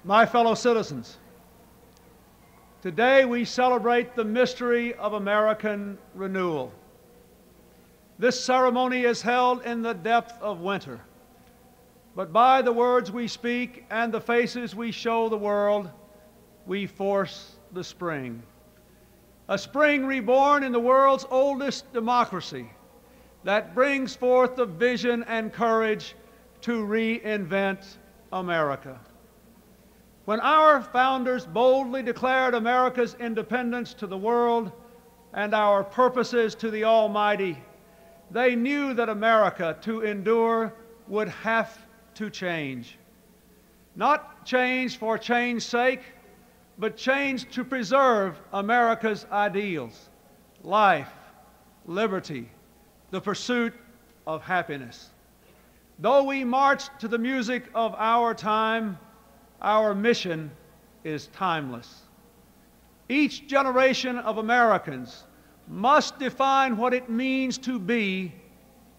My fellow citizens, today we celebrate the mystery of American renewal. This ceremony is held in the depth of winter, but by the words we speak and the faces we show the world, we force the spring. A spring reborn in the world's oldest democracy that brings forth the vision and courage to reinvent America. When our founders boldly declared America's independence to the world and our purposes to the Almighty, they knew that America, to endure, would have to change. Not change for change's sake, but change to preserve America's ideals: life, liberty, the pursuit of happiness. Though we march to the music of our time, our mission is timeless. Each generation of Americans must define what it means to be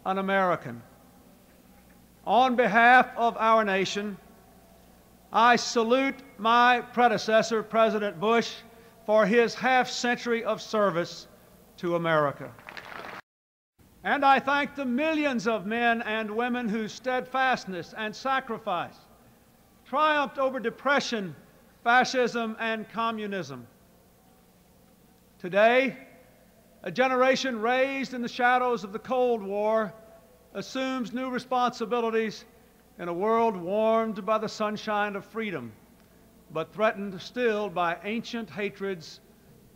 an American. On behalf of our nation, I salute my predecessor, President Bush, for his half-century of service to America. And I thank the millions of men and women whose steadfastness and sacrifice triumphed over depression, fascism, and communism. Today, a generation raised in the shadows of the Cold War assumes new responsibilities in a world warmed by the sunshine of freedom, but threatened still by ancient hatreds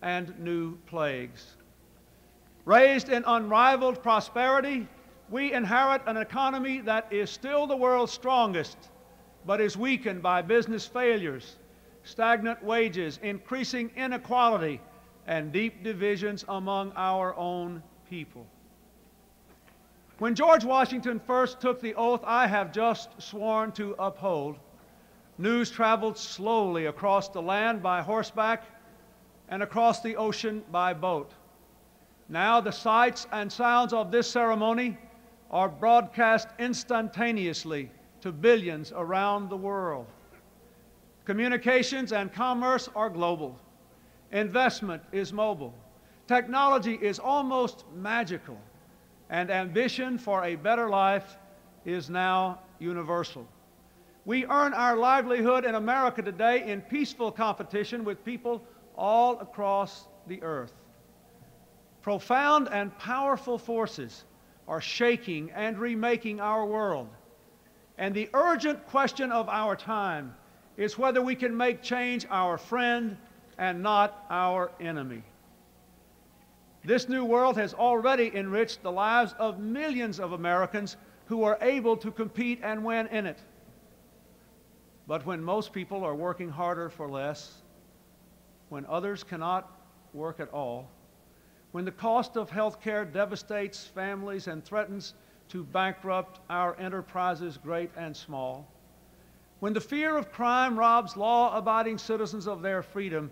and new plagues. Raised in unrivaled prosperity, we inherit an economy that is still the world's strongest, but is weakened by business failures, stagnant wages, increasing inequality, and deep divisions among our own people. When George Washington first took the oath I have just sworn to uphold, news traveled slowly across the land by horseback and across the ocean by boat. Now the sights and sounds of this ceremony are broadcast instantaneously to billions around the world. Communications and commerce are global. Investment is mobile. Technology is almost magical. And ambition for a better life is now universal. We earn our livelihood in America today in peaceful competition with people all across the earth. Profound and powerful forces are shaking and remaking our world. And the urgent question of our time is whether we can make change our friend and not our enemy. This new world has already enriched the lives of millions of Americans who are able to compete and win in it. But when most people are working harder for less, when others cannot work at all, when the cost of health care devastates families and threatens to bankrupt our enterprises great and small, when the fear of crime robs law-abiding citizens of their freedom,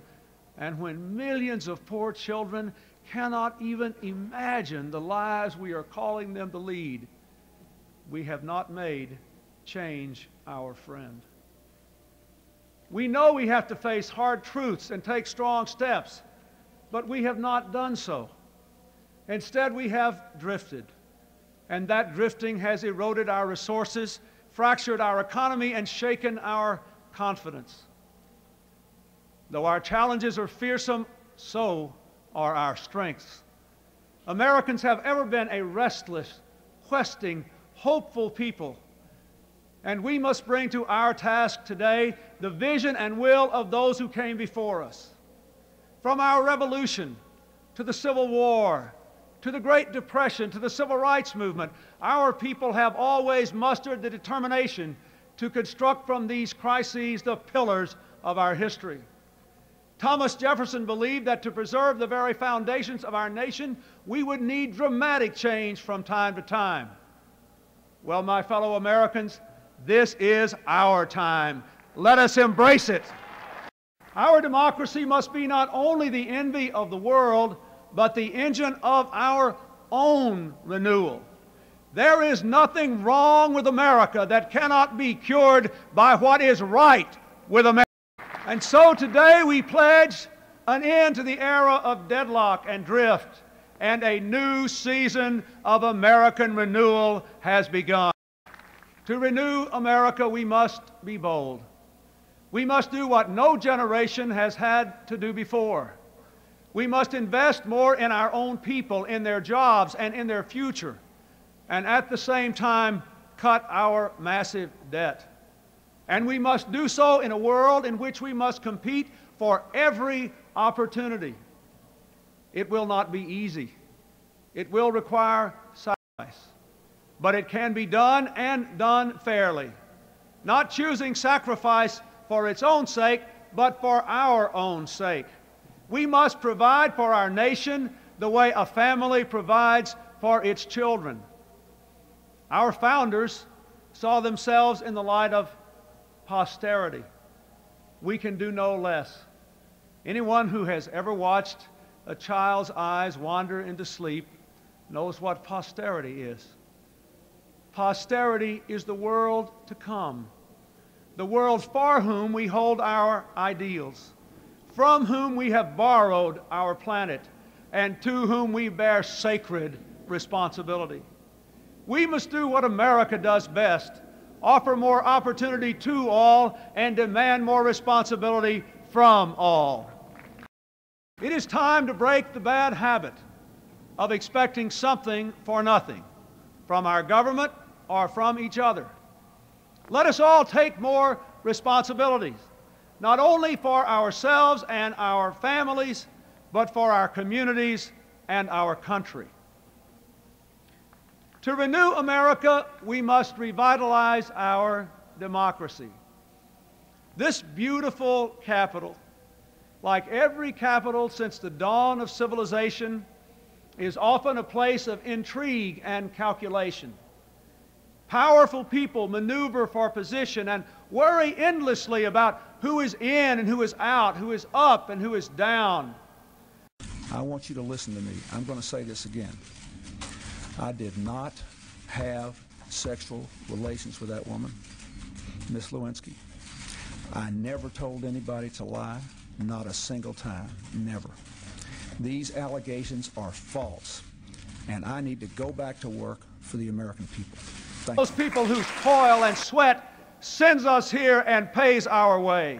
and when millions of poor children cannot even imagine the lives we are calling them to lead, we have not made change our friend. We know we have to face hard truths and take strong steps, but we have not done so. Instead, we have drifted, and that drifting has eroded our resources, fractured our economy, and shaken our confidence. Though our challenges are fearsome, so are our strengths. Americans have ever been a restless, questing, hopeful people, and we must bring to our task today the vision and will of those who came before us. From our revolution to the Civil War, to the Great Depression, to the Civil Rights Movement, our people have always mustered the determination to construct from these crises the pillars of our history. Thomas Jefferson believed that to preserve the very foundations of our nation, we would need dramatic change from time to time. Well, my fellow Americans, this is our time. Let us embrace it. Our democracy must be not only the envy of the world, but the engine of our own renewal. There is nothing wrong with America that cannot be cured by what is right, with America. And so today we pledge an end to the era of deadlock and drift, and a new season of American renewal has begun. To renew America, we must be bold. We must do what no generation has had to do before. We must invest more in our own people, in their jobs, and in their future, and at the same time cut our massive debt. And we must do so in a world in which we must compete for every opportunity. It will not be easy. It will require sacrifice. But it can be done, and done fairly. Not choosing sacrifice for its own sake, but for our own sake. We must provide for our nation the way a family provides for its children. Our founders saw themselves in the light of posterity. We can do no less. Anyone who has ever watched a child's eyes wander into sleep knows what posterity is. Posterity is the world to come, the world for whom we hold our ideals, from whom we have borrowed our planet, and to whom we bear sacred responsibility. We must do what America does best: offer more opportunity to all and demand more responsibility from all. It is time to break the bad habit of expecting something for nothing from our government or from each other. Let us all take more responsibilities, not only for ourselves and our families, but for our communities and our country. To renew America, we must revitalize our democracy. This beautiful capital, like every capital since the dawn of civilization, is often a place of intrigue and calculation. Powerful people maneuver for position and worry endlessly about who is in and who is out, who is up and who is down. I want you to listen to me. I'm going to say this again. I did not have sexual relations with that woman, Miss Lewinsky. I never told anybody to lie, not a single time, never. These allegations are false, and I need to go back to work for the American people. Thank you. Those people whose toil and sweat sends us here and pays our way.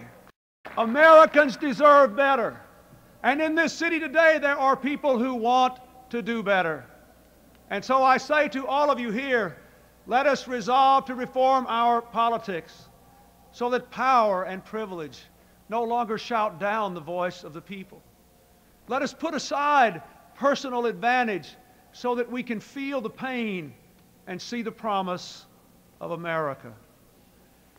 Americans deserve better. And in this city today, there are people who want to do better. And so I say to all of you here, let us resolve to reform our politics so that power and privilege no longer shout down the voice of the people. Let us put aside personal advantage so that we can feel the pain and see the promise of America.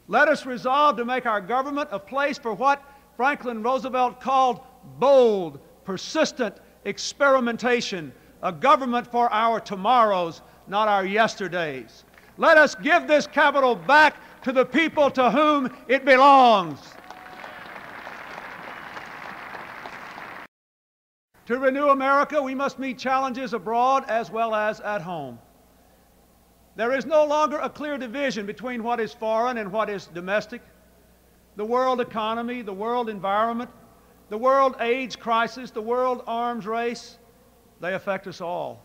Let us resolve to make our government a place for what Franklin Roosevelt called bold, persistent experimentation, a government for our tomorrows, not our yesterdays. Let us give this capital back to the people to whom it belongs. To renew America, we must meet challenges abroad as well as at home. There is no longer a clear division between what is foreign and what is domestic. The world economy, the world environment, the world AIDS crisis, the world arms race, they affect us all.